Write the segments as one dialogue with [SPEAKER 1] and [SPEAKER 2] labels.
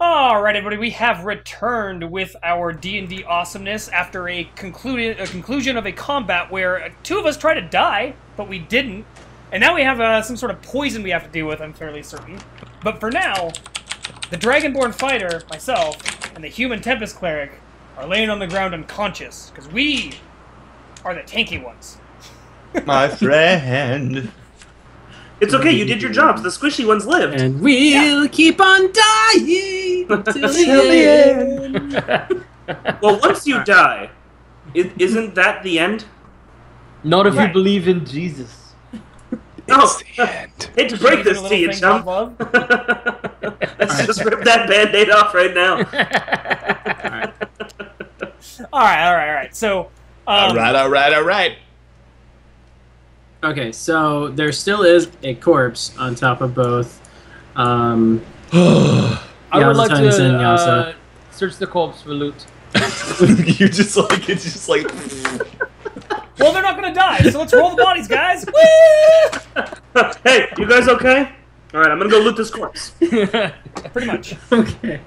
[SPEAKER 1] Alright, everybody, we have returned with our D&D awesomeness after a conclusion of a combat where two of us tried to die, but we didn't. And now we have some sort of poison we have to deal with, I'm fairly certain. But for now, the Dragonborn fighter, myself, and the human Tempest cleric are laying on the ground unconscious, because we are the tanky ones.
[SPEAKER 2] My friend.
[SPEAKER 3] It's okay, you did your jobs. The squishy ones lived.
[SPEAKER 4] And we'll keep on dying until the end.
[SPEAKER 3] Well, once you die, isn't that the end?
[SPEAKER 5] Not if you believe in Jesus.
[SPEAKER 3] It's the end. Hate to break this to you, chum. Let's just rip that Band-Aid off right now.
[SPEAKER 1] Alright. So,
[SPEAKER 2] all right.
[SPEAKER 4] Okay, so there still is a corpse on top of both.
[SPEAKER 5] I would like to search the corpse for loot.
[SPEAKER 2] It's just like.
[SPEAKER 1] Well, they're not gonna die, so let's roll the bodies, guys. Woo!
[SPEAKER 3] Hey, you guys okay? All right, I'm gonna go loot this corpse.
[SPEAKER 1] Pretty much.
[SPEAKER 4] Okay.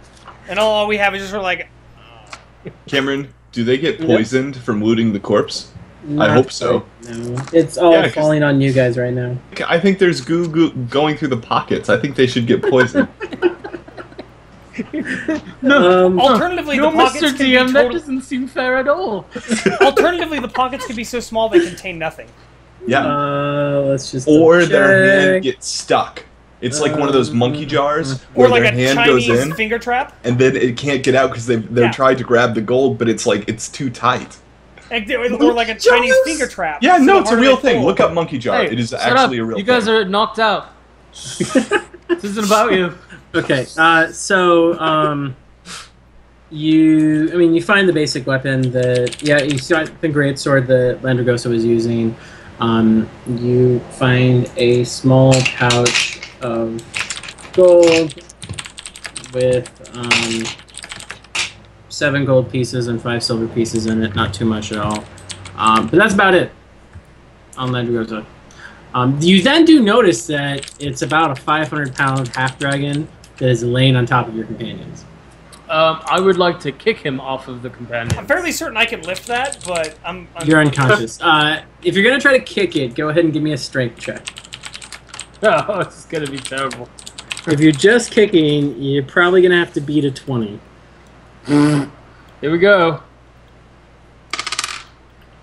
[SPEAKER 1] And all we have is just sort of like.
[SPEAKER 2] Cameron, do they get poisoned from looting the corpse? I hope so.
[SPEAKER 4] No, it's all falling on you guys right now.
[SPEAKER 2] I think there's goo going through the pockets. I think they should get poisoned.
[SPEAKER 1] Alternatively, the pockets
[SPEAKER 5] Mr. DM, that doesn't seem fair at all.
[SPEAKER 1] Alternatively, the pockets could be so small they contain nothing.
[SPEAKER 2] Yeah.
[SPEAKER 4] Let's just.
[SPEAKER 2] Or their hand gets stuck. It's like one of those monkey jars where
[SPEAKER 1] or like
[SPEAKER 2] their hand
[SPEAKER 1] Chinese
[SPEAKER 2] goes in,
[SPEAKER 1] finger trap,
[SPEAKER 2] and then it can't get out because they're trying to grab the gold, but it's too tight.
[SPEAKER 1] Or like a Chinese finger trap.
[SPEAKER 2] Yeah, no, it's a real thing. Look up monkey jar.
[SPEAKER 5] Hey,
[SPEAKER 2] it is actually a real thing.
[SPEAKER 5] You guys are knocked out. This isn't about you.
[SPEAKER 4] Okay, you find the basic weapon that, you see the great sword that Landragosa was using. You find a small pouch of gold with 7 gold pieces and 5 silver pieces in it. Not too much at all. But that's about it on Landragosa. You then do notice that it's about a 500-pound half-dragon that is laying on top of your companions.
[SPEAKER 5] I would like to kick him off of the companions.
[SPEAKER 1] I'm fairly certain I can lift that, but I'm
[SPEAKER 4] You're unconscious. If you're going to try to kick it, go ahead and give me a strength check.
[SPEAKER 5] Oh, it's going to be terrible.
[SPEAKER 4] If you're just kicking, you're probably going to have to beat a 20.
[SPEAKER 5] Here we go.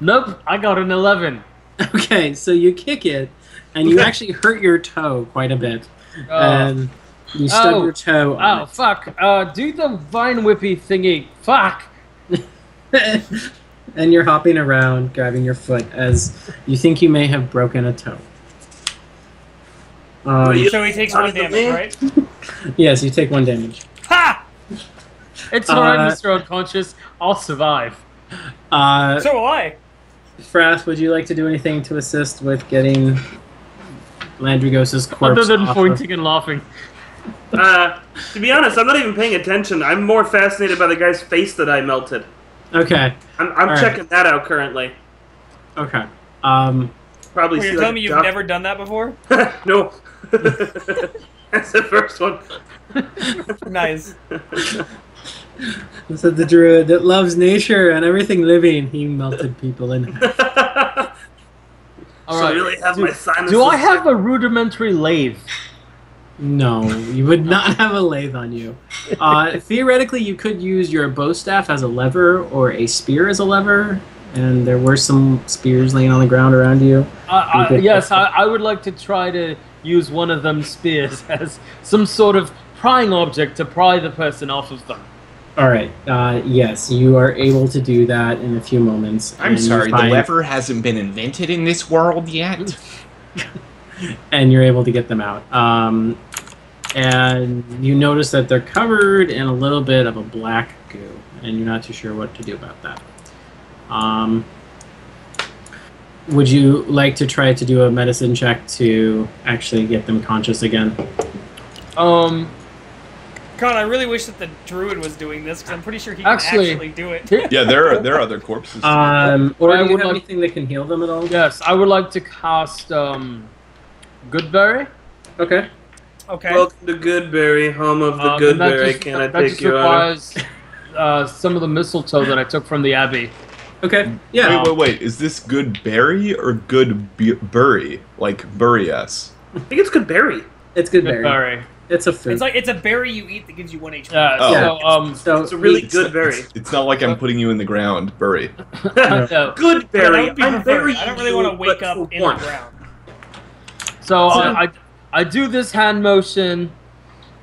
[SPEAKER 5] Nope, I got an 11.
[SPEAKER 4] Okay, so you kick it, and you actually hurt your toe quite a bit. And you stub your toe on it.
[SPEAKER 5] Fuck. Do the vine whippy thingy. Fuck.
[SPEAKER 4] And you're hopping around, grabbing your foot, as you think you may have broken a toe.
[SPEAKER 1] So he takes 1 damage, right?
[SPEAKER 4] Yes, you take 1 damage.
[SPEAKER 1] Ha!
[SPEAKER 5] It's alright, Mr. Unconscious. I'll survive.
[SPEAKER 1] So will I.
[SPEAKER 4] Frath, would you like to do anything to assist with getting Landragosa's corpse
[SPEAKER 5] other than
[SPEAKER 4] off
[SPEAKER 5] pointing and laughing?
[SPEAKER 3] To be honest, I'm not even paying attention. I'm more fascinated by the guy's face that I melted.
[SPEAKER 4] Okay.
[SPEAKER 3] I'm checking that out currently.
[SPEAKER 4] Okay.
[SPEAKER 3] Probably.
[SPEAKER 1] You're telling me you've never done that before?
[SPEAKER 3] No. That's the first one.
[SPEAKER 1] Nice.
[SPEAKER 4] So the druid that loves nature and everything living, he melted people in half.
[SPEAKER 5] All right.
[SPEAKER 3] So I really have my sinuses.
[SPEAKER 5] Do I have a rudimentary lathe?
[SPEAKER 4] No, you would not have a lathe on you. Theoretically, you could use your bow staff as a lever or a spear as a lever, and there were some spears laying on the ground around you.
[SPEAKER 5] Yes, I would like to try to use one of them spears as some sort of prying object to pry the person off of them.
[SPEAKER 4] All right. Yes, you are able to do that in a few moments.
[SPEAKER 2] I'm sorry, the lever hasn't been invented in this world yet.
[SPEAKER 4] And you're able to get them out. And you notice that they're covered in a little bit of a black goo, and you're not too sure what to do about that. Would you like to try to do a medicine check to actually get them conscious again?
[SPEAKER 1] God, I really wish that the druid was doing this, because I'm pretty sure he can actually do it.
[SPEAKER 2] Yeah, there are other corpses.
[SPEAKER 4] Or do you have anything that can heal them at all?
[SPEAKER 5] Yes, I would like to cast Goodberry.
[SPEAKER 4] Okay.
[SPEAKER 1] Okay.
[SPEAKER 3] Welcome to Goodberry, home of the Goodberry. Can I take your order?
[SPEAKER 5] That just requires some of the mistletoe that I took from the Abbey.
[SPEAKER 4] Okay. Yeah.
[SPEAKER 2] Wait. Is this good berry or good bury? Like bury us?
[SPEAKER 3] I think it's Goodberry.
[SPEAKER 4] It's Goodberry. It's a food.
[SPEAKER 1] It's a berry you eat that gives you 1 HP.
[SPEAKER 4] So
[SPEAKER 3] it's a really good berry.
[SPEAKER 2] It's not like I'm putting you in the ground. Bury.
[SPEAKER 3] Good berry.
[SPEAKER 1] I'm burying. I don't really want to wake up in the ground.
[SPEAKER 5] So I do this hand motion,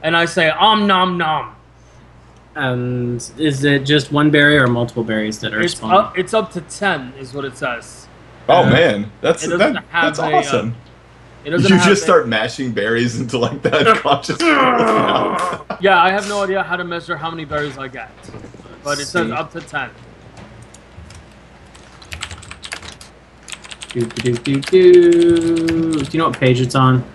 [SPEAKER 5] and I say nom nom.
[SPEAKER 4] And is it just one berry or multiple berries that are spawning?
[SPEAKER 5] It's up to 10, is what it says.
[SPEAKER 2] Oh man, that's awesome. You just start mashing berries into like that conscious.
[SPEAKER 5] Yeah, I have no idea how to measure how many berries I get, but it says up to 10.
[SPEAKER 4] Do you know what page it's on?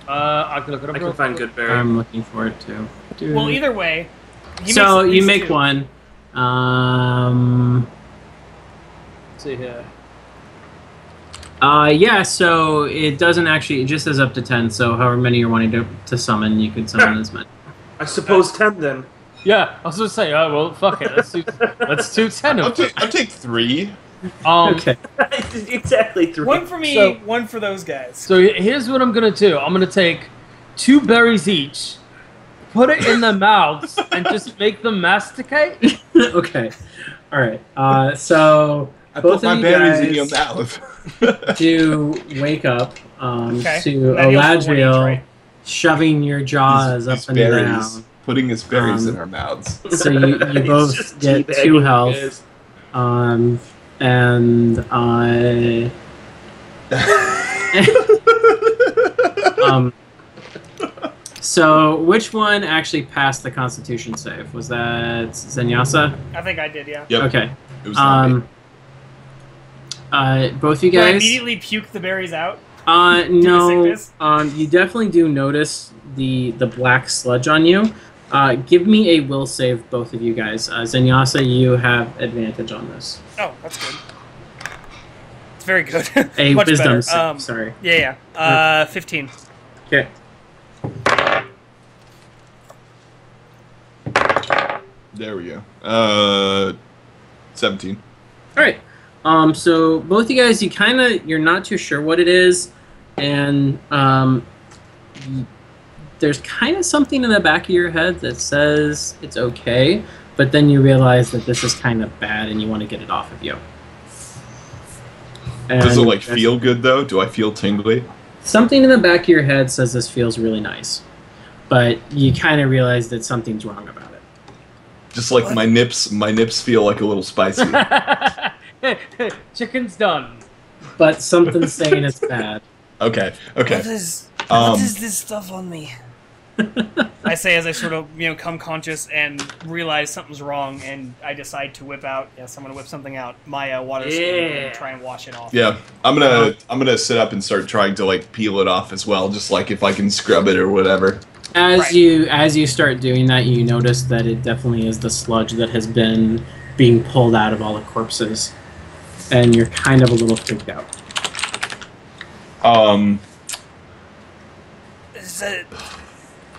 [SPEAKER 5] I can look it up.
[SPEAKER 3] I can find Goodberry.
[SPEAKER 4] I'm looking for it too.
[SPEAKER 1] Well, either way.
[SPEAKER 4] So you make
[SPEAKER 1] 2.
[SPEAKER 4] one.
[SPEAKER 5] Let's see here.
[SPEAKER 4] Yeah, so it doesn't actually, it just says up to 10, so however many you're wanting to summon, you can summon as many.
[SPEAKER 3] I suppose 10 then.
[SPEAKER 5] Yeah, I was going to say, oh, well, fuck it, let's do 10 of them.
[SPEAKER 2] I'll take 3.
[SPEAKER 4] Okay.
[SPEAKER 3] Exactly 3.
[SPEAKER 1] 1 for me, 1 for those guys.
[SPEAKER 5] So here's what I'm going to do. I'm going to take 2 berries each, put it in their mouths, and just make them masticate.
[SPEAKER 4] Okay. Alright, so
[SPEAKER 2] I
[SPEAKER 4] both
[SPEAKER 2] put my
[SPEAKER 4] of you
[SPEAKER 2] berries
[SPEAKER 4] guys
[SPEAKER 2] in your mouth.
[SPEAKER 4] to wake up to
[SPEAKER 1] That heals for 1 each,
[SPEAKER 4] Eladriel
[SPEAKER 1] right?
[SPEAKER 4] shoving your jaws up and down.
[SPEAKER 2] Putting his berries in our mouths.
[SPEAKER 4] So you both get 2 health. So which one actually passed the Constitution save? Was that Zenyasa?
[SPEAKER 1] I think I did, yeah.
[SPEAKER 2] Yep.
[SPEAKER 4] Okay.
[SPEAKER 2] It was not me.
[SPEAKER 4] Both you
[SPEAKER 1] Do I
[SPEAKER 4] guys.
[SPEAKER 1] immediately puke the berries out?
[SPEAKER 4] No.
[SPEAKER 1] sickness?
[SPEAKER 4] You definitely do notice the black sludge on you. Give me a will save, both of you guys. Zenyasa, you have advantage on this.
[SPEAKER 1] Oh, that's good. It's very good.
[SPEAKER 4] A
[SPEAKER 1] Much
[SPEAKER 4] wisdom
[SPEAKER 1] better.
[SPEAKER 4] save. Sorry.
[SPEAKER 1] Yeah. 15.
[SPEAKER 4] Okay.
[SPEAKER 2] There we go. 17.
[SPEAKER 4] All right. So both you guys, you're not too sure what it is, and there's kind of something in the back of your head that says it's okay, but then you realize that this is kind of bad, and you want to get it off of you. And
[SPEAKER 2] Does it like feel good though? Do I feel tingly?
[SPEAKER 4] Something in the back of your head says this feels really nice, but you kind of realize that something's wrong about it.
[SPEAKER 2] Just like my nips feel like a little spicy.
[SPEAKER 5] Chicken's done.
[SPEAKER 4] But something's saying it's bad.
[SPEAKER 2] Okay.
[SPEAKER 1] What is this stuff on me? I say as I sort of, come conscious and realize something's wrong, and I decide to whip out. Yes, I'm gonna whip something out. My water skin and try and wash it off.
[SPEAKER 2] Yeah, I'm gonna sit up and start trying to like peel it off as well, just like if I can scrub it or whatever.
[SPEAKER 4] As you start doing that, you notice that it definitely is the sludge that has been being pulled out of all the corpses, and you're kind of a little freaked out.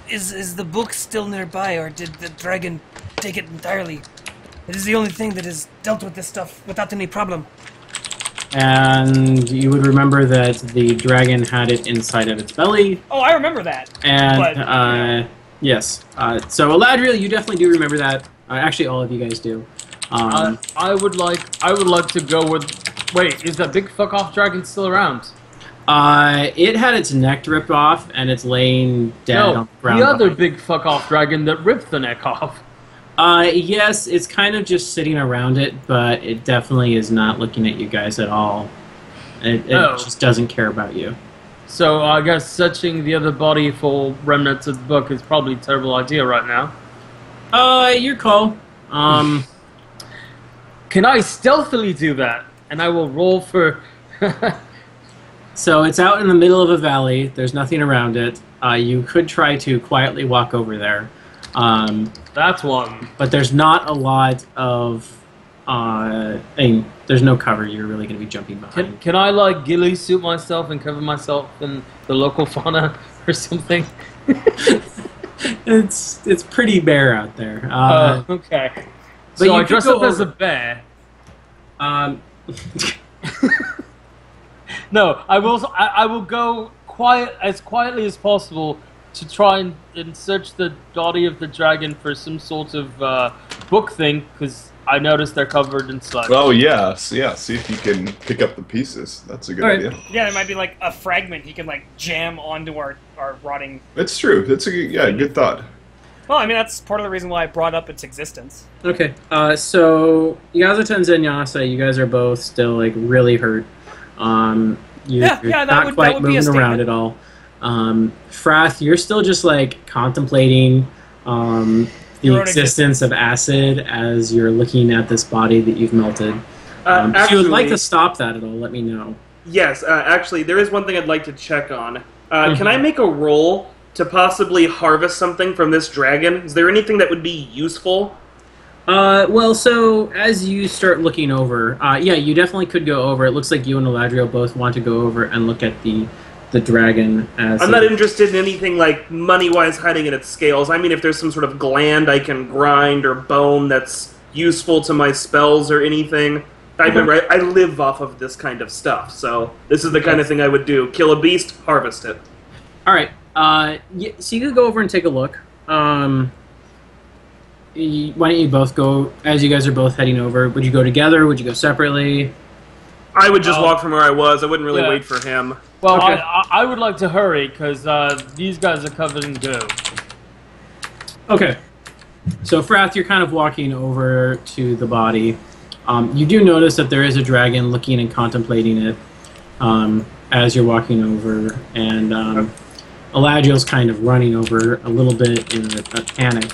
[SPEAKER 1] Is the book still nearby, or did the dragon take it entirely? It is the only thing that has dealt with this stuff without any problem.
[SPEAKER 4] And you would remember that the dragon had it inside of its belly.
[SPEAKER 1] Oh, I remember that.
[SPEAKER 4] And yes, so Eladriel, you definitely do remember that. Actually, all of you guys do.
[SPEAKER 5] I would like to go with. Wait, is that big fuck off dragon still around?
[SPEAKER 4] It had its neck ripped off, and it's laying dead on the ground.
[SPEAKER 5] The other big fuck off dragon that ripped the neck off.
[SPEAKER 4] Yes, it's kind of just sitting around it, but it definitely is not looking at you guys at all. It just doesn't care about you.
[SPEAKER 5] So I guess searching the other body for remnants of the book is probably a terrible idea right now.
[SPEAKER 4] Your call.
[SPEAKER 5] Can I stealthily do that? And I will roll for...
[SPEAKER 4] So it's out in the middle of a valley. There's nothing around it. You could try to quietly walk over there.
[SPEAKER 5] That's one.
[SPEAKER 4] But there's not a lot of... there's no cover you're really going to be jumping behind.
[SPEAKER 5] Can I, like, ghillie suit myself and cover myself in the local fauna or something?
[SPEAKER 4] It's pretty bare out there.
[SPEAKER 5] Okay.
[SPEAKER 4] But
[SPEAKER 5] So I
[SPEAKER 4] you
[SPEAKER 5] dress
[SPEAKER 4] could
[SPEAKER 5] up
[SPEAKER 4] go
[SPEAKER 5] as a
[SPEAKER 4] over-
[SPEAKER 5] bear. No, I will go as quietly as possible to try and search the body of the dragon for some sort of book thing, because I noticed they're covered in sludge.
[SPEAKER 2] Oh yeah, see if you can pick up the pieces. That's a good idea.
[SPEAKER 1] Yeah, there might be like a fragment he can like jam onto our rotting.
[SPEAKER 2] It's true. That's a good thought.
[SPEAKER 1] Well, I mean that's part of the reason why I brought up its existence.
[SPEAKER 4] Okay, so Yazata and Zenyasa, you guys are both still like really hurt. You're not quite moving around at all. Frath, you're still just like contemplating the existence of acid as you're looking at this body that you've melted. If you would like to stop that at all, let me know.
[SPEAKER 3] Yes, actually, there is one thing I'd like to check on. Can I make a roll to possibly harvest something from this dragon? Is there anything that would be useful?
[SPEAKER 4] Well, so as you start looking over, yeah, you definitely could go over. It looks like you and Eladriel both want to go over and look at the dragon.
[SPEAKER 3] I'm not interested in anything like money-wise hiding in its scales. I mean, if there's some sort of gland I can grind or bone that's useful to my spells or anything. I live off of this kind of stuff, so this is the kind of thing I would do. Kill a beast, harvest it.
[SPEAKER 4] All right. So you could go over and take a look. Why don't you both go, as you guys are both heading over? Would you go together? Would you go separately?
[SPEAKER 3] I would just walk from where I was. I wouldn't really wait for him.
[SPEAKER 5] Well,
[SPEAKER 4] Okay.
[SPEAKER 5] I would like to hurry, because these guys are covered in goo.
[SPEAKER 4] Okay. So, Frath, you're kind of walking over to the body. You do notice that there is a dragon looking and contemplating it as you're walking over, and Eladriel's kind of running over a little bit in a panic,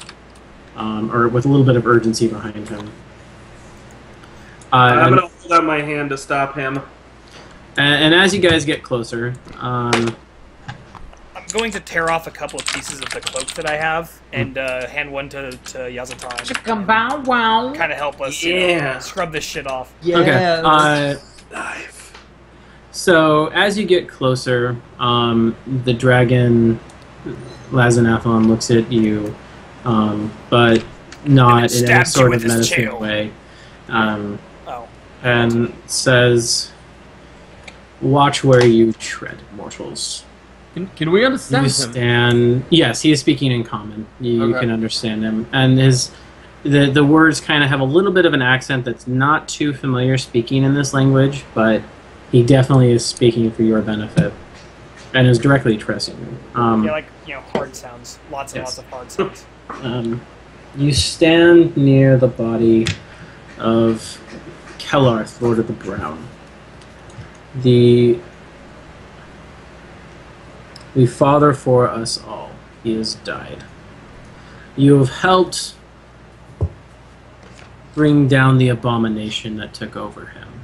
[SPEAKER 4] or with a little bit of urgency behind him.
[SPEAKER 3] I'm going to hold out my hand to stop him.
[SPEAKER 4] And as you guys get closer,
[SPEAKER 1] I'm going to tear off a couple of pieces of the cloak that I have and hand one to Yazatan.
[SPEAKER 5] Chicka bow wow.
[SPEAKER 1] Kind of help us scrub this shit off.
[SPEAKER 5] Yeah.
[SPEAKER 4] okay.
[SPEAKER 3] Knife.
[SPEAKER 4] So as you get closer, the dragon Lazanathlon looks at you, but not in any sort of menacing way, and says, "Watch where you tread, mortals."
[SPEAKER 5] Can we understand
[SPEAKER 4] him? Yes, he is speaking in common. You can understand him, and the words kind of have a little bit of an accent that's not too familiar speaking in this language, but he definitely is speaking for your benefit, and is directly addressing you.
[SPEAKER 1] Hard sounds, lots and lots of hard sounds.
[SPEAKER 4] You stand near the body of Kellarth, Lord of the Brown. The father for us all. He has died. You have helped bring down the abomination that took over him.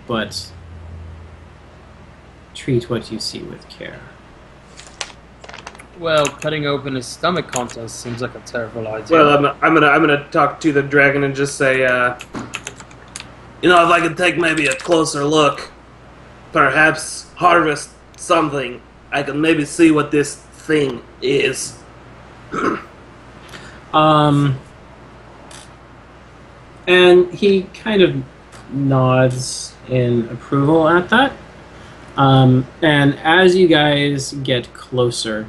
[SPEAKER 4] But treat what you see with care.
[SPEAKER 5] Well, cutting open his stomach contest seems like a terrible idea.
[SPEAKER 3] Well, I'm gonna talk to the dragon and just say, if I could take maybe a closer look, perhaps harvest something, I can maybe see what this thing is.
[SPEAKER 4] And he kind of nods in approval at that. And as you guys get closer,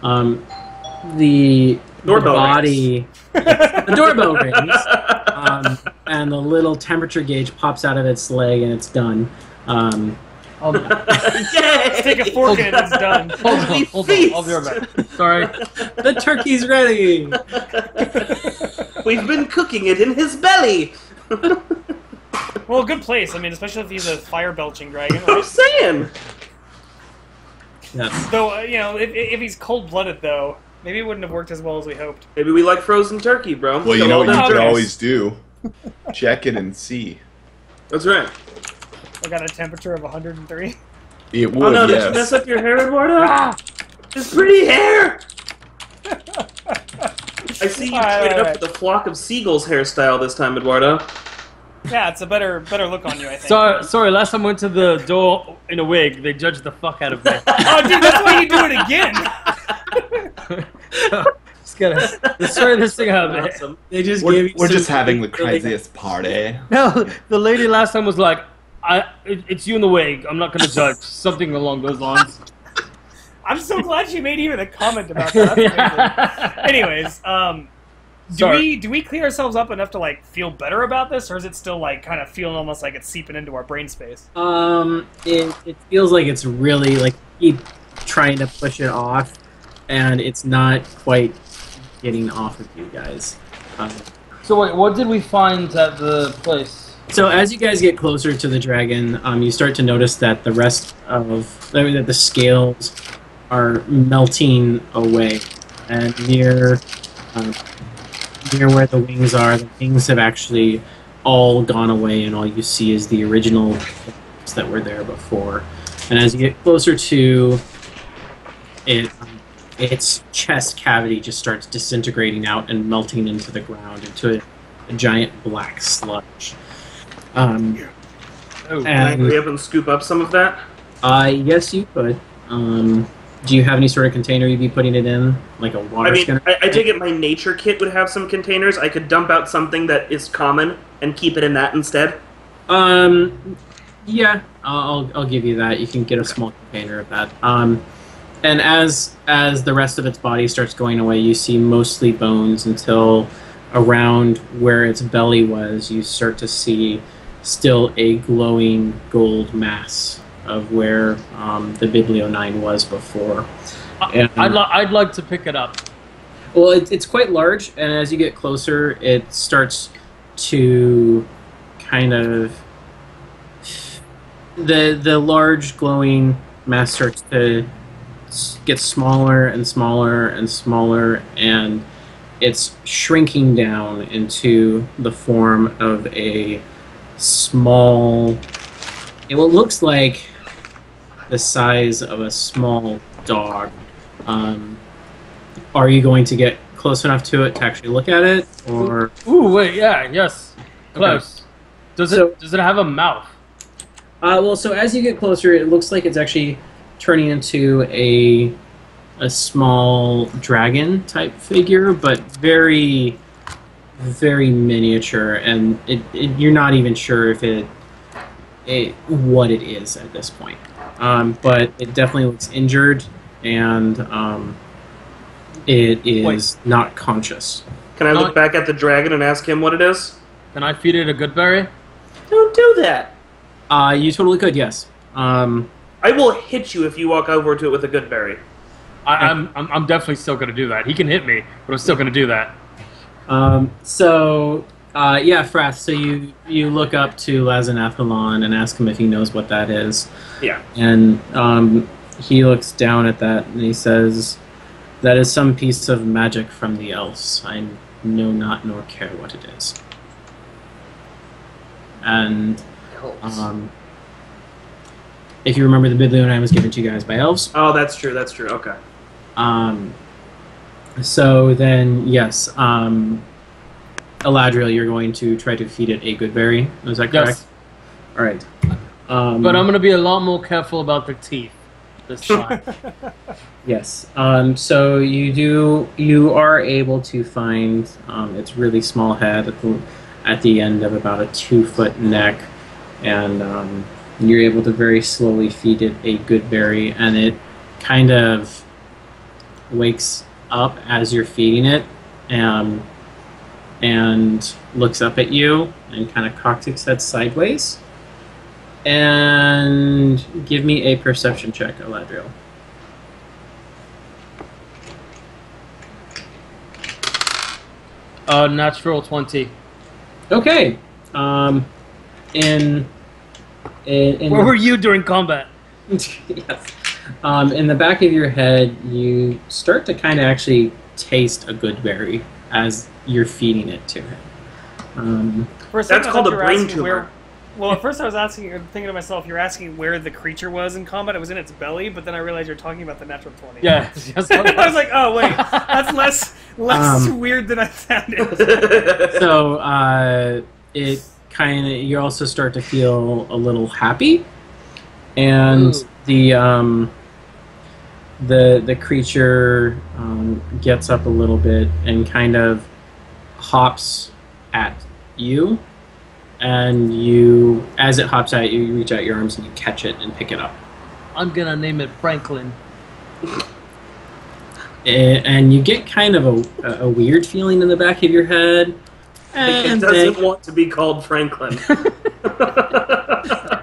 [SPEAKER 4] the body, the doorbell rings, and the little temperature gauge pops out of its leg, and it's done.
[SPEAKER 1] Stick a fork in it, it's done.
[SPEAKER 5] Hold on, I'll be right back. Sorry.
[SPEAKER 4] The turkey's ready!
[SPEAKER 3] We've been cooking it in his belly!
[SPEAKER 1] Well, good place. I mean, especially if he's a fire-belching dragon. Right?
[SPEAKER 3] I'm saying!
[SPEAKER 4] Yes.
[SPEAKER 1] Though, if he's cold-blooded, though, maybe it wouldn't have worked as well as we hoped.
[SPEAKER 3] Maybe we like frozen turkey, bro.
[SPEAKER 2] Well, you know what you could always do? Check it and see.
[SPEAKER 3] That's right.
[SPEAKER 1] I got a temperature of 103.
[SPEAKER 2] It would,
[SPEAKER 3] oh no, did you mess up your hair, Eduardo? His pretty hair! I see you traded up with a flock of seagulls hairstyle this time, Eduardo.
[SPEAKER 1] Yeah, it's a better look on you, I think.
[SPEAKER 5] Sorry, last time I went to the door in a wig, they judged the fuck out of me.
[SPEAKER 1] Oh, dude, that's why you do it again.
[SPEAKER 5] Just gotta destroy this thing out of me.
[SPEAKER 3] Awesome.
[SPEAKER 4] They just
[SPEAKER 2] We're just having the craziest party.
[SPEAKER 5] No, the lady last time was like, it's you in the wig. I'm not gonna judge. Something along those lines.
[SPEAKER 1] I'm so glad she made even a comment about that. That's amazing. Anyways, do we clear ourselves up enough to like feel better about this, or is it still like kind of feeling almost like it's seeping into our brain space?
[SPEAKER 4] It feels like it's really like keep trying to push it off, and it's not quite getting off of you guys.
[SPEAKER 5] So wait, what did we find at the place?
[SPEAKER 4] So as you guys get closer to the dragon, you start to notice that the rest of that the scales are melting away, and near where the wings are, the wings have actually all gone away, and all you see is the original that were there before. And as you get closer to it, its chest cavity just starts disintegrating out and melting into the ground into a giant black sludge.
[SPEAKER 3] Can I hurry up and scoop up some of that?
[SPEAKER 4] Yes, you could. Do you have any sort of container you'd be putting it in, like a water scanner?
[SPEAKER 3] I take it my nature kit would have some containers. I could dump out something that is common and keep it in that instead.
[SPEAKER 4] Yeah, I'll give you that. You can get a small container of that. And as the rest of its body starts going away, you see mostly bones until around where its belly was, you start to see still a glowing gold mass of where the Biblio 9 was before.
[SPEAKER 5] I'd like to pick it up.
[SPEAKER 4] Well, it's quite large, and as you get closer, it starts to kind of... The large glowing mass starts to get smaller and smaller and smaller, and it's shrinking down into the form of a small... It looks like the size of a small dog. Are you going to get close enough to it to actually look at it, or?
[SPEAKER 5] Ooh, wait, yeah, yes, close.
[SPEAKER 4] Okay.
[SPEAKER 5] Does it have a mouth?
[SPEAKER 4] Well, so as you get closer, it looks like it's actually turning into a small dragon type figure, but very, very miniature, and you're not even sure if what it is at this point. But it definitely looks injured, and it is not conscious.
[SPEAKER 3] Can I look back at the dragon and ask him what it is?
[SPEAKER 5] Can I feed it a good berry?
[SPEAKER 3] Don't do that.
[SPEAKER 4] You totally could, yes.
[SPEAKER 3] I will hit you if you walk over to it with a good berry.
[SPEAKER 5] I'm definitely still going to do that. He can hit me, but I'm still going to do that.
[SPEAKER 4] Yeah, Frath, so you look up to Lazanathalon and ask him if he knows what that is.
[SPEAKER 3] Yeah.
[SPEAKER 4] And he looks down at that and he says, "That is some piece of magic from the elves. I know not nor care what it is." And if you remember, the Biblio 9 was given to you guys by elves.
[SPEAKER 3] Oh, that's true, okay.
[SPEAKER 4] So then, yes, Eladriel, you're going to try to feed it a good berry. Is that correct?
[SPEAKER 5] Yes.
[SPEAKER 4] All right.
[SPEAKER 5] But I'm going to be a lot more careful about the teeth this time.
[SPEAKER 4] Yes. So you are able to find its really small head at the end of about a 2-foot neck, and you're able to very slowly feed it a good berry, and it kind of wakes up as you're feeding it, and looks up at you and kind of cocks its head sideways. And give me a perception check, Eladriel.
[SPEAKER 5] Natural 20.
[SPEAKER 4] Okay. In
[SPEAKER 5] Where were you during combat?
[SPEAKER 4] Yes. In the back of your head, you start to kind of actually taste a good berry as you're feeding it to him.
[SPEAKER 3] That's called a brain tumor.
[SPEAKER 1] Well, at first I was thinking to myself, you're asking where the creature was in combat. It was in its belly, but then I realized you're talking about the natural 20.
[SPEAKER 5] Yeah.
[SPEAKER 1] I was like, oh, wait, that's less weird than I sounded.
[SPEAKER 4] So it you also start to feel a little happy, and the creature gets up a little bit and kind of hops at you, and as it hops at you, you reach out your arms and you catch it and pick it up.
[SPEAKER 5] I'm gonna name it Franklin.
[SPEAKER 4] And you get kind of a weird feeling in the back of your head.
[SPEAKER 3] It doesn't want to be called Franklin.
[SPEAKER 1] I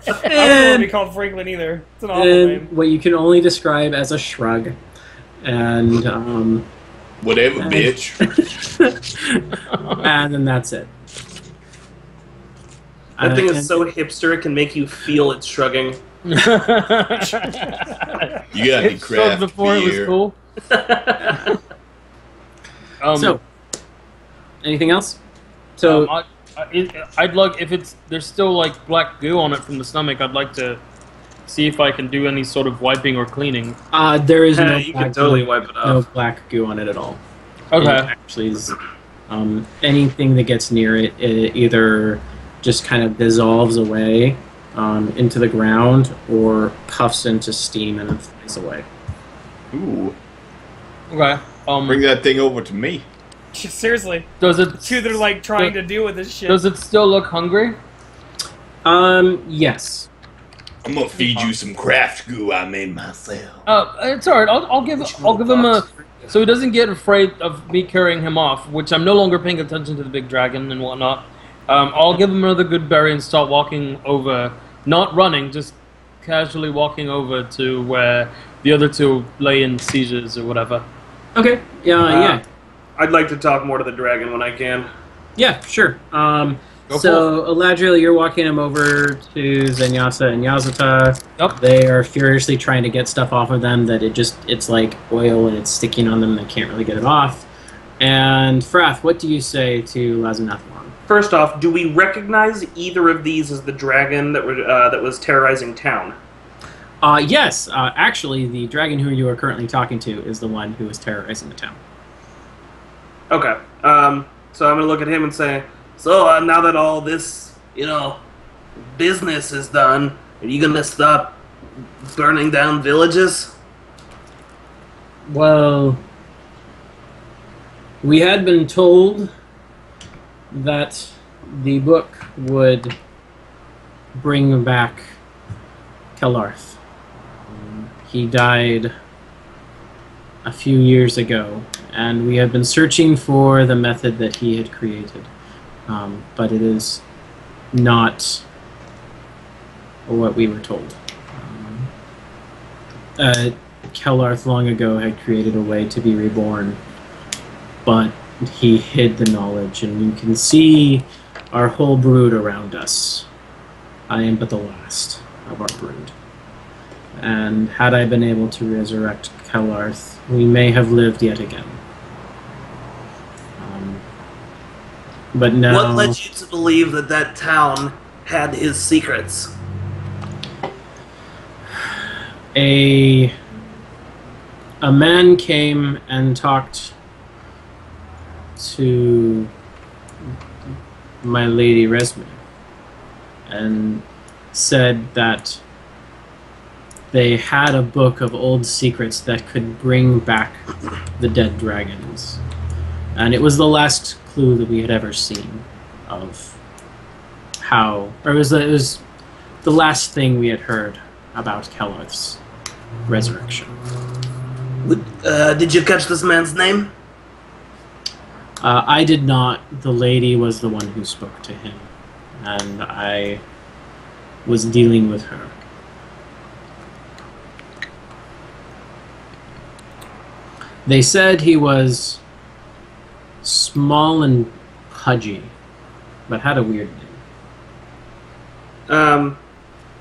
[SPEAKER 1] don't want to be called Franklin either. It's an awful name.
[SPEAKER 4] What you can only describe as a shrug. And
[SPEAKER 2] whatever, bitch.
[SPEAKER 4] And then that's it.
[SPEAKER 3] That thing is so hipster it can make you feel it's shrugging.
[SPEAKER 2] You got any craft
[SPEAKER 5] before
[SPEAKER 2] beer.
[SPEAKER 5] It was cool.
[SPEAKER 4] So, anything else? So
[SPEAKER 5] I'd like, if there's still like black goo on it from the stomach, I'd like to see if I can do any sort of wiping or cleaning.
[SPEAKER 4] There is no
[SPEAKER 3] you can totally wipe it off.
[SPEAKER 4] No black goo on it at all.
[SPEAKER 5] Okay.
[SPEAKER 4] It actually is, anything that gets near it, it either just kind of dissolves away into the ground or puffs into steam and then flies away.
[SPEAKER 2] Ooh.
[SPEAKER 5] Okay.
[SPEAKER 2] Bring that thing over to me.
[SPEAKER 1] Seriously.
[SPEAKER 5] Does it?
[SPEAKER 1] Two that are like trying to deal with this shit.
[SPEAKER 5] Does it still look hungry?
[SPEAKER 4] Yes.
[SPEAKER 2] I'm gonna feed you some craft goo I made myself.
[SPEAKER 5] It's alright. I'll give him a. So he doesn't get afraid of me carrying him off, which I'm no longer paying attention to the big dragon and whatnot. I'll give him another good berry and start walking over, not running, just casually walking over to where the other two lay in seizures or whatever.
[SPEAKER 4] Okay. Yeah.
[SPEAKER 3] I'd like to talk more to the dragon when I can.
[SPEAKER 4] Yeah, sure. So, Eladriel, you're walking him over to Zenyasa and Yazata.
[SPEAKER 5] Yep.
[SPEAKER 4] They are furiously trying to get stuff off of them that it's like oil and it's sticking on them. They can't really get it off. And Frath, what do you say to Lazanathlon?
[SPEAKER 3] First off, do we recognize either of these as the dragon that was terrorizing town?
[SPEAKER 4] Yes. Actually, the dragon who you are currently talking to is the one who is terrorizing the town.
[SPEAKER 3] Okay. So I'm going to look at him and say, so now that all this, business is done, are you going to stop burning down villages?
[SPEAKER 4] Well, we had been told that the book would bring back Kelarth. He died a few years ago, and we have been searching for the method that he had created. But it is not what we were told. Kelarth long ago had created a way to be reborn, but he hid the knowledge, and you can see our whole brood around us. I am but the last of our brood. And had I been able to resurrect Kelarth, we may have lived yet again. But now...
[SPEAKER 3] What led you to believe that town had his secrets?
[SPEAKER 4] A man came and talked to my lady Resme and said that they had a book of old secrets that could bring back the dead dragons. And it was the last clue that we had ever seen of how... Or it was the last thing we had heard about Kelarth's resurrection.
[SPEAKER 3] Did you catch this man's name?
[SPEAKER 4] I did not. The lady was the one who spoke to him, and I was dealing with her. They said he was small and pudgy, but had a weird name.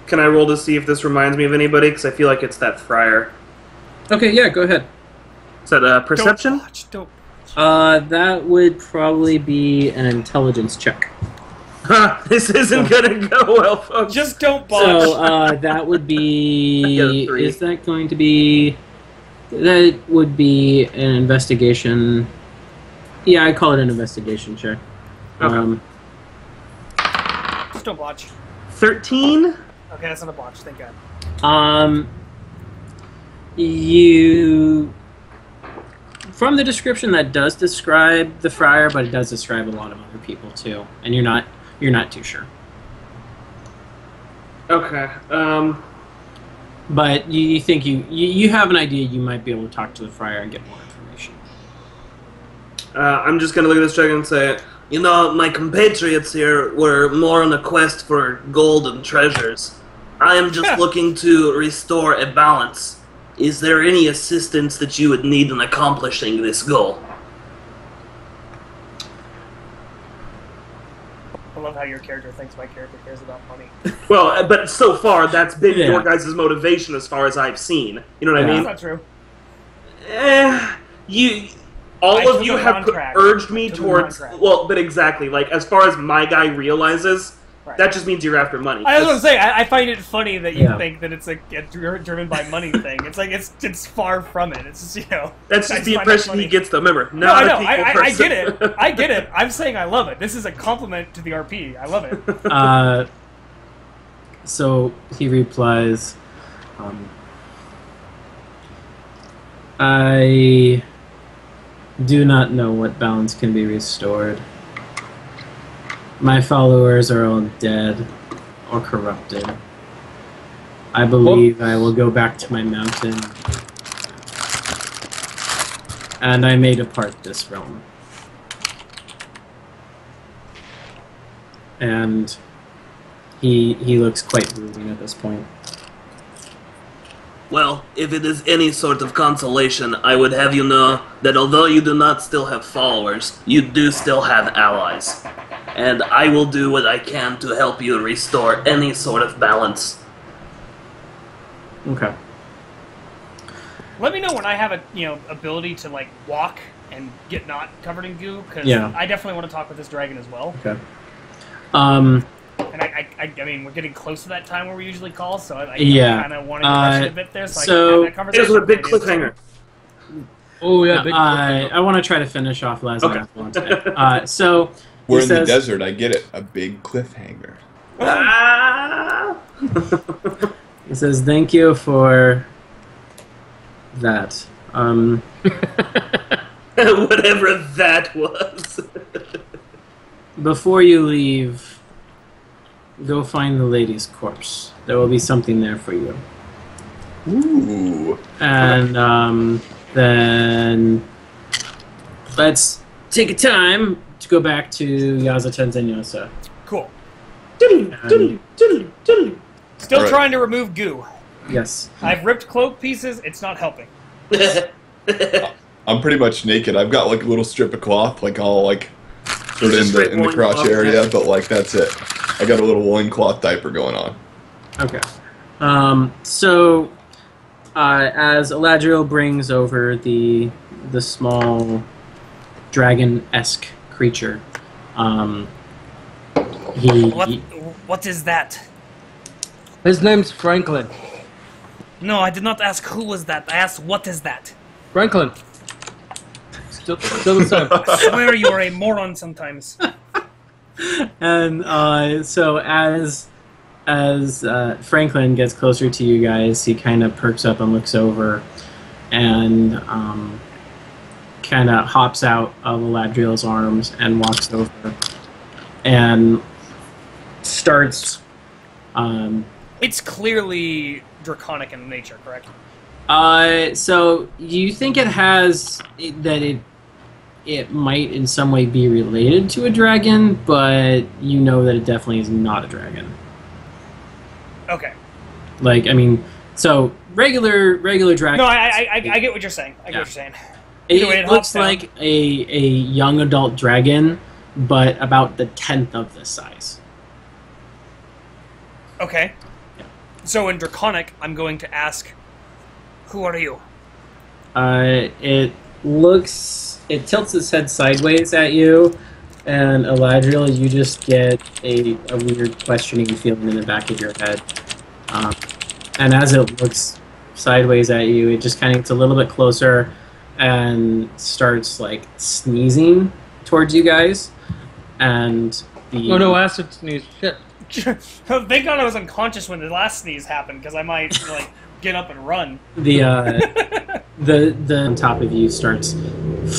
[SPEAKER 3] Can I roll to see if this reminds me of anybody? Because I feel like it's that friar.
[SPEAKER 4] Okay, yeah, go ahead.
[SPEAKER 3] Is that perception?
[SPEAKER 1] Don't.
[SPEAKER 4] That would probably be an intelligence check.
[SPEAKER 3] This isn't gonna go well, folks.
[SPEAKER 1] Just don't botch.
[SPEAKER 4] So, that would be... Is that going to be... That would be an investigation... Yeah, I'd call it an investigation check.
[SPEAKER 3] Okay.
[SPEAKER 1] Just don't botch.
[SPEAKER 3] 13?
[SPEAKER 1] Okay, that's not a botch, thank God.
[SPEAKER 4] You... From the description, that does describe the friar, but it does describe a lot of other people, too. And you're not too sure.
[SPEAKER 3] Okay,
[SPEAKER 4] But you think you have an idea you might be able to talk to the friar and get more information.
[SPEAKER 3] I'm just gonna look at this dragon and say, you know, my compatriots here were more on a quest for gold and treasures. I am just looking to restore a balance. Is there any assistance that you would need in accomplishing this goal?
[SPEAKER 1] I love how your character thinks my character cares about money.
[SPEAKER 3] Well, but so far, that's been your guys' motivation as far as I've seen. You know what I mean?
[SPEAKER 1] That's not true.
[SPEAKER 3] All of you have urged me towards... Well, but exactly. Like, as far as my guy realizes... Right. That just means you're after money.
[SPEAKER 1] I was going to say, I find it funny that you think that it's a driven by money thing. It's like, it's far from it. It's just, you know...
[SPEAKER 3] That's just the impression he gets, though. Remember,
[SPEAKER 1] I get it. I get it. I'm saying I love it. This is a compliment to the RP. I love it.
[SPEAKER 4] So he replies, I do not know what balance can be restored. My followers are all dead or corrupted. I believe I will go back to my mountain, and I may depart this realm. And he looks quite brooding at this point.
[SPEAKER 3] Well, if it is any sort of consolation, I would have you know that although you do not still have followers, you do still have allies. And I will do what I can to help you restore any sort of balance.
[SPEAKER 4] Okay.
[SPEAKER 1] Let me know when I have a ability to like walk and get not covered in goo, because I definitely want to talk with this dragon as well.
[SPEAKER 4] Okay.
[SPEAKER 1] And I mean, we're getting close to that time where we usually call, so I kind of wanted to rush it a bit there, so I can have that conversation.
[SPEAKER 3] There's a big cliffhanger.
[SPEAKER 5] Oh yeah, big cliffhanger.
[SPEAKER 4] I want to try to finish off Lazarus one today. So
[SPEAKER 2] we're in the desert. I get it. A big cliffhanger.
[SPEAKER 4] He says, "Thank you for that."
[SPEAKER 3] Whatever that was.
[SPEAKER 4] Before you leave, go find the lady's corpse. There will be something there for you.
[SPEAKER 2] Ooh.
[SPEAKER 4] And then let's take a time to go back to Yazatan Zenyosa.
[SPEAKER 1] Cool.
[SPEAKER 3] Diddly.
[SPEAKER 1] Still trying to remove goo.
[SPEAKER 4] Yes.
[SPEAKER 1] I've ripped cloak pieces. It's not helping.
[SPEAKER 2] I'm pretty much naked. I've got like a little strip of cloth, like all like sort of in the crotch area, but like that's it. I got a little loincloth diaper going on.
[SPEAKER 4] Okay. So as Eladriel brings over the small dragon-esque creature,
[SPEAKER 1] What is that?
[SPEAKER 5] His name's Franklin.
[SPEAKER 1] No, I did not ask who was that. I asked what is that.
[SPEAKER 5] Franklin. Still the same.
[SPEAKER 1] I swear you are a moron sometimes.
[SPEAKER 4] And so as Franklin gets closer to you guys, he kind of perks up and looks over, and kind of hops out of Eladriel's arms and walks over and starts.
[SPEAKER 1] It's clearly draconic in nature, correct?
[SPEAKER 4] So you think it has it might in some way be related to a dragon, but you know that it definitely is not a dragon.
[SPEAKER 1] Okay.
[SPEAKER 4] Like, I mean, so regular dragon.
[SPEAKER 1] No, I get what you're saying. I get what you're saying.
[SPEAKER 4] It looks like a young adult dragon, but about the 10th of the size.
[SPEAKER 1] Okay. Yeah. So in draconic, I'm going to ask, who are you?
[SPEAKER 4] It tilts its head sideways at you, and Eladriel, you just get a weird questioning feeling in the back of your head. And as it looks sideways at you, it just kind of gets a little bit closer and starts like sneezing towards you guys. And
[SPEAKER 5] oh no, acid sneeze! Shit.
[SPEAKER 1] Thank God I was unconscious when the last sneeze happened, because I might like get up and run.
[SPEAKER 4] The on top of you starts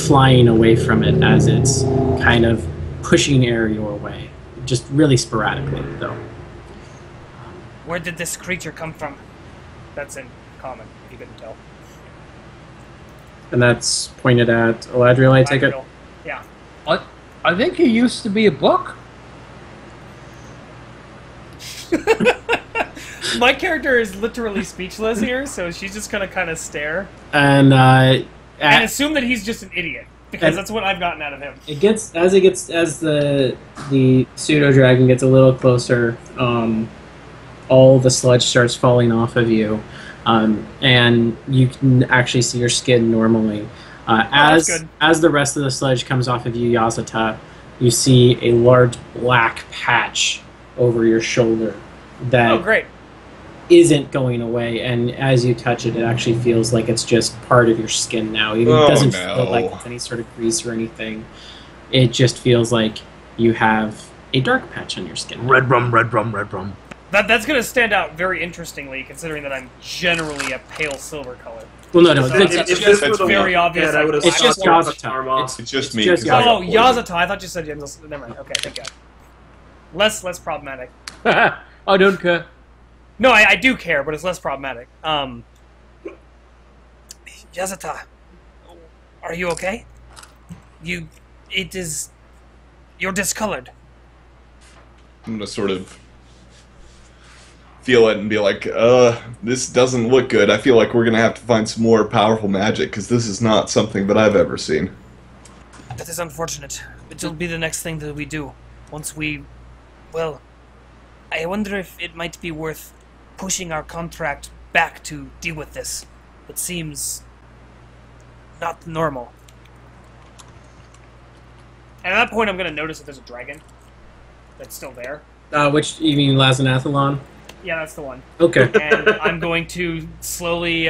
[SPEAKER 4] flying away from it as it's kind of pushing air your way, just really sporadically though.
[SPEAKER 1] Where did this creature come from? That's in common, if you couldn't tell.
[SPEAKER 4] And that's pointed at Eladriel, I take it?
[SPEAKER 1] Yeah.
[SPEAKER 5] I think he used to be a book.
[SPEAKER 1] My character is literally speechless here, so she's just gonna kind of stare
[SPEAKER 4] And
[SPEAKER 1] assume that he's just an idiot, because that's what I've gotten out of him.
[SPEAKER 4] as the pseudo dragon gets a little closer, all the sludge starts falling off of you, and you can actually see your skin normally. As the rest of the sludge comes off of you, Yazata, you see a large black patch over your shoulder that
[SPEAKER 1] great.
[SPEAKER 4] isn't going away, and as you touch it, it actually feels like it's just part of your skin now. It doesn't feel like it's any sort of grease or anything. It just feels like you have a dark patch on your skin.
[SPEAKER 5] Red rum, red rum, red rum.
[SPEAKER 1] That's going to stand out very interestingly, considering that I'm generally a pale silver color.
[SPEAKER 4] Well, no,
[SPEAKER 1] It's very obvious.
[SPEAKER 4] It's just Yazata.
[SPEAKER 2] It's just me.
[SPEAKER 1] Yazata. I thought you said Never mind. Okay, thank God. Less problematic.
[SPEAKER 5] I don't care.
[SPEAKER 1] No, I do care, but it's less problematic. Yazata, are you okay? You're discolored.
[SPEAKER 2] I'm gonna sort of feel it and be like, this doesn't look good. I feel like we're gonna have to find some more powerful magic, because this is not something that I've ever seen.
[SPEAKER 1] That is unfortunate. It'll be the next thing that we do. Once we... Well, I wonder if it might be worth pushing our contract back to deal with this. It seems not normal. And at that point, I'm going to notice that there's a dragon that's still there.
[SPEAKER 4] Which, you mean Lazanathalon?
[SPEAKER 1] Yeah, that's the one.
[SPEAKER 4] Okay.
[SPEAKER 1] And I'm going to slowly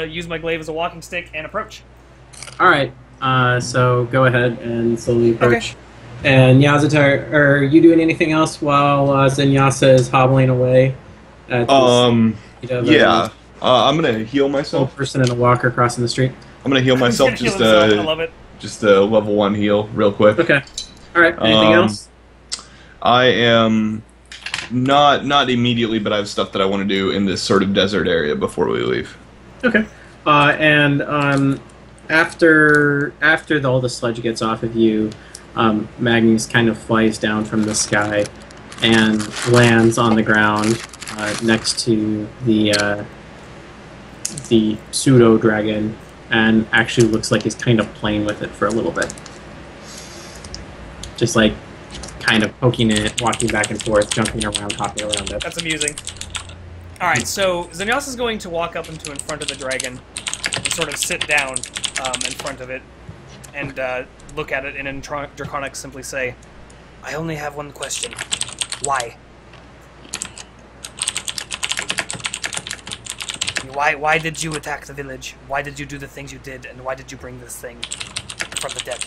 [SPEAKER 1] use my glaive as a walking stick and approach.
[SPEAKER 4] Alright, so go ahead and slowly approach. Okay. And Yazata, are you doing anything else while Zenyasa is hobbling away?
[SPEAKER 2] Yeah. I'm gonna heal myself.
[SPEAKER 4] Person in a walker crossing the street.
[SPEAKER 2] I'm gonna heal myself. Just
[SPEAKER 1] I love it.
[SPEAKER 2] Just a level 1 heal, real quick.
[SPEAKER 4] Okay. All right. Anything else?
[SPEAKER 2] I am not immediately, but I have stuff that I want to do in this sort of desert area before we leave.
[SPEAKER 4] Okay. And after all the sludge gets off of you, Magnus kind of flies down from the sky and lands on the ground next to the pseudo dragon, and actually looks like he's kind of playing with it for a little bit, just like kind of poking it, walking back and forth, jumping around, hopping around it.
[SPEAKER 1] That's amusing. All right, so Zenyas is going to walk up in front of the dragon and sort of sit down in front of it and look at it, and in Draconic simply say, "I only have one question. Why? Why did you attack the village? Why did you do the things you did? And why did you bring this thing from the dead?"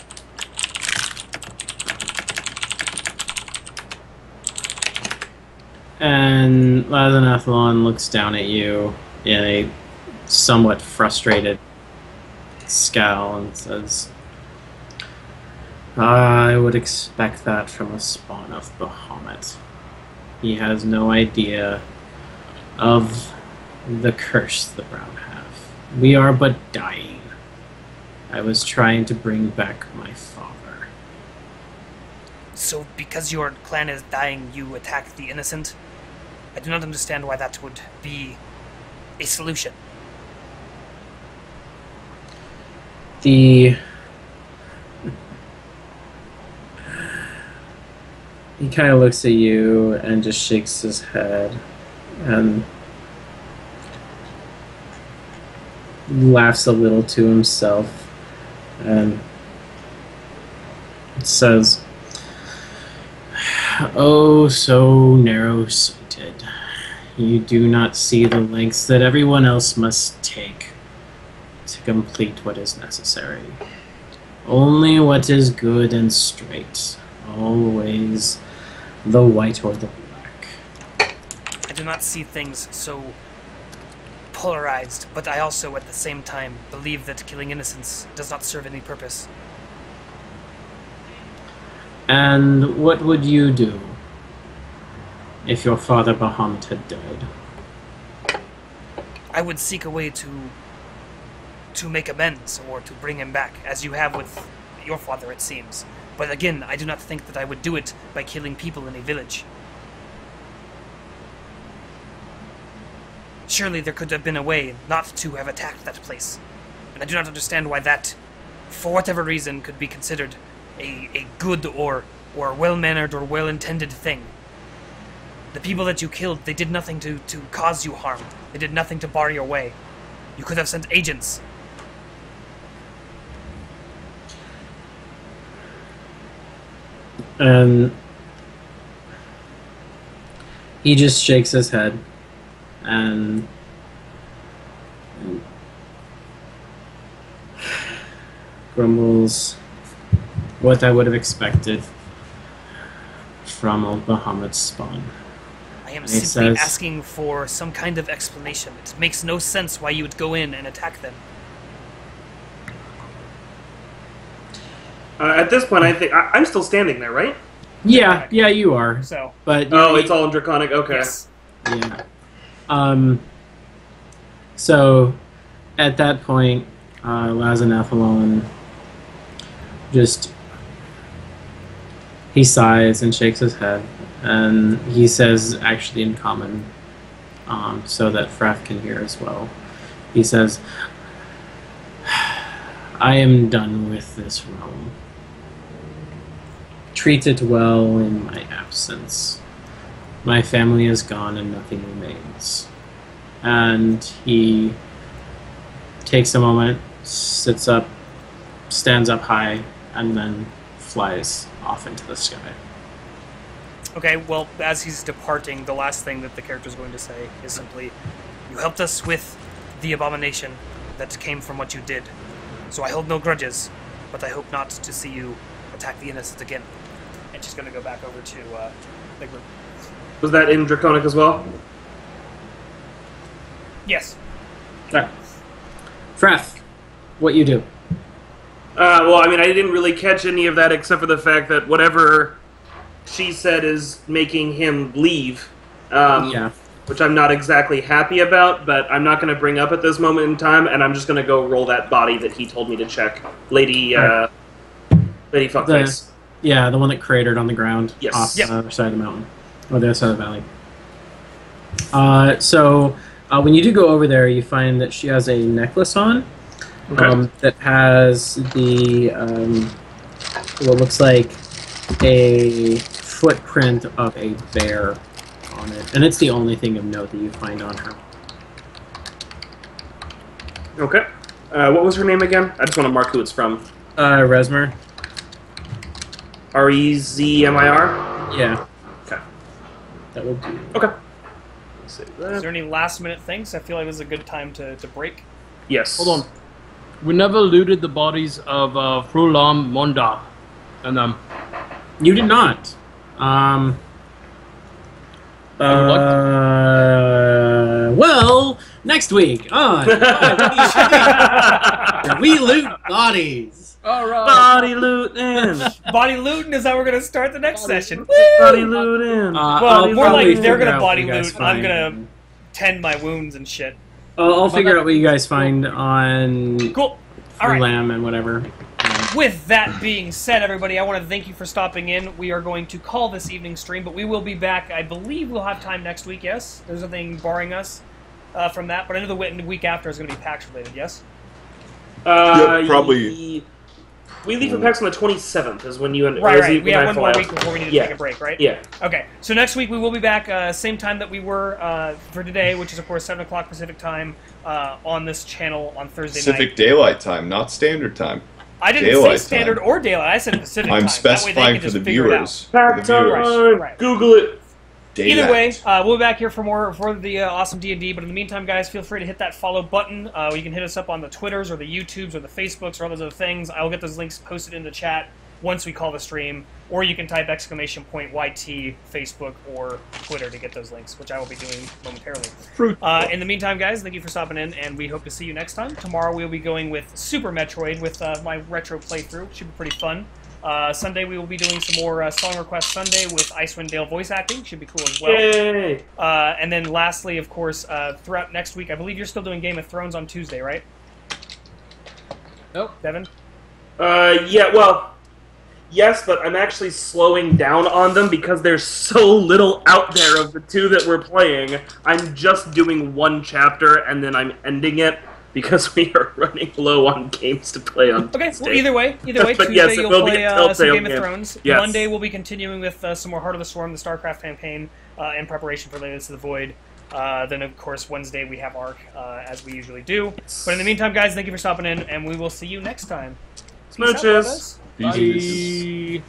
[SPEAKER 4] And Lazanathalon looks down at you in a somewhat frustrated scowl and says, "I would expect that from a spawn of Bahamut. He has no idea of the curse the Brown have. We are but dying. I was trying to bring back my father."
[SPEAKER 1] So because your clan is dying, you attack the innocent? I do not understand why that would be a solution.
[SPEAKER 4] He kind of looks at you and just shakes his head and laughs a little to himself and says, "Oh, so narrow-sighted. You do not see the lengths that everyone else must take to complete what is necessary. Only what is good and straight. Always the white or the black."
[SPEAKER 1] do not see things so polarized, but I also, at the same time, believe that killing innocents does not serve any purpose.
[SPEAKER 4] And what would you do if your father Bahamut had died?
[SPEAKER 1] I would seek a way to make amends, or to bring him back, as you have with your father, it seems. But again, I do not think that I would do it by killing people in a village. Surely there could have been a way not to have attacked that place. And I do not understand why that, for whatever reason, could be considered a good or well-mannered or well-intended thing. The people that you killed, they did nothing to cause you harm. They did nothing to bar your way. You could have sent agents.
[SPEAKER 4] And he just shakes his head and grumbles what I would have expected from old Bahamut's spawn.
[SPEAKER 1] I am
[SPEAKER 4] He
[SPEAKER 1] simply
[SPEAKER 4] says-
[SPEAKER 1] asking for some kind of explanation. It makes no sense why you would go in and attack them.
[SPEAKER 3] At this point, I think I'm still standing there, right?
[SPEAKER 4] Yeah, you are.
[SPEAKER 1] So,
[SPEAKER 4] But
[SPEAKER 3] Oh, it's all in Draconic. Okay.
[SPEAKER 1] yes.
[SPEAKER 4] yeah. So at that point, Lazanathalon just he sighs and shakes his head, and he says, actually in common, so that Frath can hear as well. He says, "I am done with this realm. Treat it well in my absence. My family is gone and nothing remains." And he takes a moment, sits up, stands up high, and then flies off into the sky.
[SPEAKER 1] Okay, well, as he's departing, the last thing that the character is going to say is simply, "You helped us with the abomination that came from what you did. So I hold no grudges, but I hope not to see you attack the innocent again." And she's going to go back over to FIGBird.
[SPEAKER 3] Was that in Draconic as well?
[SPEAKER 1] Yes.
[SPEAKER 4] Frath, what you do?
[SPEAKER 3] Well, I mean, I didn't really catch any of that except for the fact that whatever she said is making him leave.
[SPEAKER 4] Yeah.
[SPEAKER 3] Which I'm not exactly happy about, but I'm not going to bring up at this moment in time, and I'm just going to go roll that body that he told me to check. Lady Fuckface.
[SPEAKER 4] Yeah, the one that cratered on the ground
[SPEAKER 3] Yes.
[SPEAKER 4] off
[SPEAKER 1] Yep.
[SPEAKER 4] the other side of the mountain, or the other side of the valley. So when you do go over there, you find that she has a necklace on that has the what looks like a footprint of a bear on it, and it's the only thing of note that you find on her.
[SPEAKER 3] Okay. What was her name again? I just want to mark who it's from.
[SPEAKER 4] Resmer.
[SPEAKER 3] Rezmir?
[SPEAKER 4] Yeah,
[SPEAKER 3] Okay.
[SPEAKER 4] that would do.
[SPEAKER 3] Okay. Let's save
[SPEAKER 1] Is
[SPEAKER 3] that.
[SPEAKER 1] there any last-minute things? I feel like this is a good time to break.
[SPEAKER 3] Yes.
[SPEAKER 5] Hold on. We never looted the bodies of Frulam, Monda, and
[SPEAKER 4] You did not. Well, next week on we loot bodies.
[SPEAKER 5] all right.
[SPEAKER 3] Body looting.
[SPEAKER 1] Body looting is how we're going to start the next session.
[SPEAKER 3] Body looting.
[SPEAKER 1] Well,
[SPEAKER 4] I'll
[SPEAKER 1] more
[SPEAKER 4] probably
[SPEAKER 1] like they're
[SPEAKER 4] figure
[SPEAKER 1] going to
[SPEAKER 4] out what
[SPEAKER 1] body
[SPEAKER 4] you guys
[SPEAKER 1] loot, and I'm
[SPEAKER 4] find.
[SPEAKER 1] going to tend my wounds and shit.
[SPEAKER 4] I'll figure out what you guys find on
[SPEAKER 1] Cool. All right.
[SPEAKER 4] Lamb and whatever.
[SPEAKER 1] With that being said, everybody, I want to thank you for stopping in. We are going to call this evening stream, but we will be back. I believe we'll have time next week, yes? There's nothing barring us from that, but I know the week after is going to be PAX related, yes?
[SPEAKER 2] Yep, probably.
[SPEAKER 3] We leave for PAX on the 27th is when you and
[SPEAKER 1] Right. We have one more week before we need to
[SPEAKER 3] Yeah.
[SPEAKER 1] take a break, right?
[SPEAKER 3] Yeah.
[SPEAKER 1] Okay, so next week we will be back same time that we were for today, which is, of course, 7 o'clock Pacific time on this channel on Thursday
[SPEAKER 2] Pacific
[SPEAKER 1] night.
[SPEAKER 2] Daylight Time, not Standard Time.
[SPEAKER 1] I didn't
[SPEAKER 2] Daylight
[SPEAKER 1] say standard
[SPEAKER 2] time.
[SPEAKER 1] or daylight. I said Pacific time.
[SPEAKER 2] I'm
[SPEAKER 1] That way they
[SPEAKER 2] specifying
[SPEAKER 1] can
[SPEAKER 2] for
[SPEAKER 1] just
[SPEAKER 2] the
[SPEAKER 1] figure it out.
[SPEAKER 2] viewers.
[SPEAKER 3] PAX
[SPEAKER 2] For the viewers.
[SPEAKER 3] time.
[SPEAKER 1] Right.
[SPEAKER 3] Google it.
[SPEAKER 1] Either way,
[SPEAKER 2] Daylight.
[SPEAKER 1] we'll be back here for more for the awesome D&D. But in the meantime, guys, feel free to hit that follow button. You can hit us up on the Twitters or the YouTubes or the Facebooks or all those other things. I will get those links posted in the chat. once we call the stream, or you can type !YT, Facebook, or Twitter to get those links, which I will be doing momentarily. In the meantime, guys, thank you for stopping in, and we hope to see you next time. Tomorrow we'll be going with Super Metroid with my retro playthrough. Should be pretty fun. Sunday we will be doing some more Song Request Sunday with Icewind Dale voice acting. Should be cool as well.
[SPEAKER 3] Yay!
[SPEAKER 1] And then lastly, of course, throughout next week, I believe you're still doing Game of Thrones on Tuesday, right?
[SPEAKER 5] Nope.
[SPEAKER 1] Devin?
[SPEAKER 3] Yeah, well, yes, but I'm actually slowing down on them because there's so little out there of the two that we're playing. I'm just doing one chapter and then I'm ending it because we are running low on games to play on
[SPEAKER 1] Okay,
[SPEAKER 3] Tuesday.
[SPEAKER 1] well, either way,
[SPEAKER 3] But
[SPEAKER 1] Tuesday
[SPEAKER 3] yes, it
[SPEAKER 1] you'll
[SPEAKER 3] will be
[SPEAKER 1] play
[SPEAKER 3] a Telltale
[SPEAKER 1] some Game of
[SPEAKER 3] game.
[SPEAKER 1] Thrones.
[SPEAKER 3] Yes.
[SPEAKER 1] Monday we'll be continuing with some more Heart of the Storm, the StarCraft campaign, in preparation for Layers to the Void. Then, of course, Wednesday we have Ark, as we usually do. But in the meantime, guys, thank you for stopping in, and we will see you next time. Peace out,
[SPEAKER 3] Smooches.
[SPEAKER 1] brothers.
[SPEAKER 2] Peace.
[SPEAKER 5] Bye.